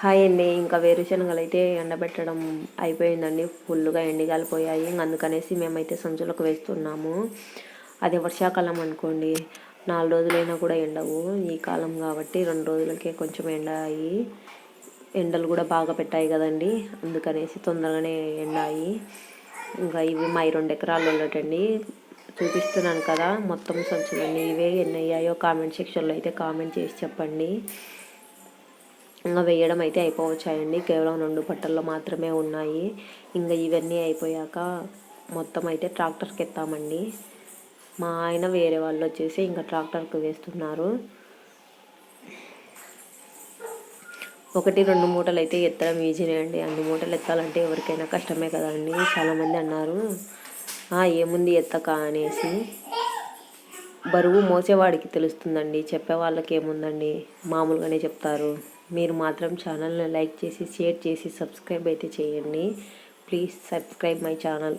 Hi అండి. ఇంకా వేరుశనగలు అయితే ఎండబెట్టడం అయిపోయిందండి. ఫుల్గా ఎండిగాలిపోయాయి. అందుకనేసి మేమైతే సంచులకు వేస్తున్నాము. అదే వర్షాకాలం అనుకోండి 4 రోజులైనా కూడా ఎండవు. ఈ కాలం కాబట్టి 2 రోజులకే కొంచెం ఎండాయి. ఎండలు కూడా బాగా పెట్టాయి కదండి, అందుకనేసి తొందరగానే ఎండాయి. ఇంకా ఇవి మా 2 ఎకరాలు వెళ్ళటండి, చూపిస్తున్నాను కదా. మొత్తం సంచులన్నీ ఇవే. ఎన్ని అయ్యాయో కామెంట్ సెక్షన్లో అయితే కామెంట్ చేసి చెప్పండి. ఇంకా వేయడం అయితే అయిపోవచ్చాయండి. కేవలం 2 పట్టల్లో మాత్రమే ఉన్నాయి. ఇంకా ఇవన్నీ అయిపోయాక మొత్తం అయితే ట్రాక్టర్కి ఎత్తామండి. మా ఆయన వేరే వాళ్ళు వచ్చేసి ఇంకా ట్రాక్టర్కి వేస్తున్నారు. 1-2 మూటలు అయితే ఎత్తడం ఈజీనే అండి. అన్ని మూటలు ఎత్తాలంటే ఎవరికైనా కష్టమే కదండి. చాలామంది అన్నారు ఏముంది ఎత్తక అనేసి. బరువు మోసేవాడికి తెలుస్తుందండి, చెప్పే వాళ్ళకి ఏముందండి, మామూలుగానే చెప్తారు. మీరు మాత్రం ఛానల్ని లైక్ చేసి, షేర్ చేసి, సబ్స్క్రైబ్ అయితే చేయండి. Please subscribe my channel.